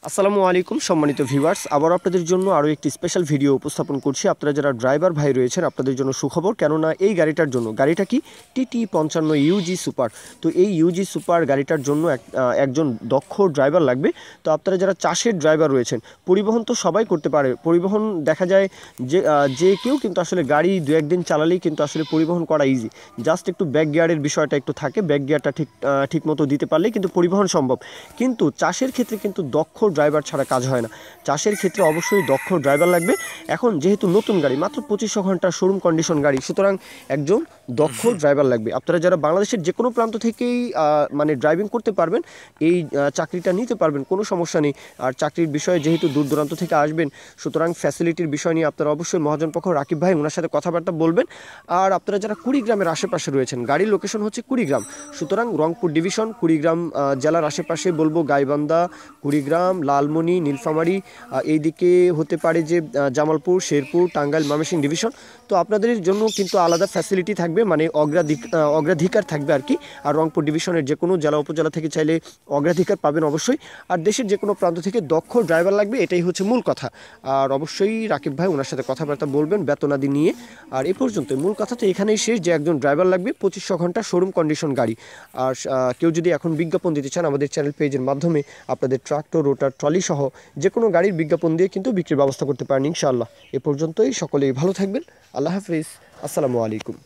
আসসালামু আলাইকুম সম্মানিত ভিউয়ার্স, আবার আপনাদের জন্য আরও একটি স্পেশাল ভিডিও উপস্থাপন করছি। আপনারা যারা ড্রাইভার ভাই রয়েছেন আপনাদের জন্য সুখবর, কেননা এই গাড়িটার জন্য, গাড়িটা কি টিটি 55 ইউজি সুপার। তো এই ইউজি সুপার গাড়িটার জন্য একজন দক্ষ ড্রাইভার লাগবে। তো আপনারা যারা চাষের ড্রাইভার রয়েছেন, পরিবহন তো সবাই করতে পারে, পরিবহন দেখা যায় যে কেউ কিন্তু আসলে গাড়ি দু একদিন চালালেই কিন্তু আসলে পরিবহন করা ইজি। জাস্ট একটু ব্যাক গিয়ারের বিষয়টা একটু থাকে, ব্যাক গিয়ারটা ঠিক মতো দিতে পারলেই কিন্তু পরিবহন সম্ভব। কিন্তু চাষের ক্ষেত্রে কিন্তু দক্ষ ড্রাইভার ছাড়া কাজ হয় না। চাষের ক্ষেত্রে অবশ্যই দক্ষ ড্রাইভার লাগবে। এখন যেহেতু নতুন গাড়ি, মাত্র 2500 ঘন্টা শোরুম কন্ডিশন গাড়ি, সুতরাং একজন দক্ষ ড্রাইভার লাগবে। আপনারা যারা বাংলাদেশের যে কোনো প্রান্ত থেকেই মানে ড্রাইভিং করতে পারবেন, এই চাকরিটা নিতে পারবেন, কোনো সমস্যা নেই। আর চাকরির বিষয়ে যেহেতু দূর দূরান্ত থেকে আসবেন, সুতরাং ফ্যাসিলিটির বিষয় নিয়ে আপনারা অবশ্যই মহাজন পক্ষ রাকিব ভাই ওনার সাথে কথাবার্তা বলবেন। আর আপনারা যারা কুড়িগ্রামের আশেপাশে রয়েছেন, গাড়ির লোকেশন হচ্ছে কুড়িগ্রাম, সুতরাং রংপুর ডিভিশন কুড়িগ্রাম জেলার আশেপাশে বলবো গাইবান্ধা, কুড়িগ্রাম, লালমনি, নীলফামারী, এইদিকে হতে পারে যে জামালপুর, শেরপুর, টাঙ্গাইল, ময়মনসিংহ ডিভিশন। তো আপনাদের জন্য কিন্তু আলাদা ফ্যাসিলিটি থাকবে, মানে অগ্রাধিকার থাকবে আর কি। আর রংপুর ডিভিশনের যে কোনো জেলা উপজেলা থেকে চাইলে অগ্রাধিকার পাবেন অবশ্যই। আর দেশের যে কোনো প্রান্ত থেকে দক্ষ ড্রাইভার লাগবে, এটাই হচ্ছে মূল কথা। আর অবশ্যই রাকিব ভাই ওনার সাথে কথাবার্তা বলবেন বেতনাদি নিয়ে। আর এই পর্যন্ত মূল কথা তো এখানেই শেষ, যে একজন ড্রাইভার লাগবে, 2500 ঘন্টা শোরুম কন্ডিশন গাড়ি। আর কেউ যদি এখন বিজ্ঞাপন দিতে চান আমাদের চ্যানেল পেজের মাধ্যমে, আপনাদের ট্রাক্টর, রোটার, ট্রলি সহ যে কোনো গাড়ির বিজ্ঞাপন দিয়ে কিন্তু বিক্রির ব্যবস্থা করতে পারেন ইনশাআল্লাহ। এ পর্যন্তই, সকলেই ভালো থাকবেন। আল্লাহ হাফিজ, আসসালামু আলাইকুম।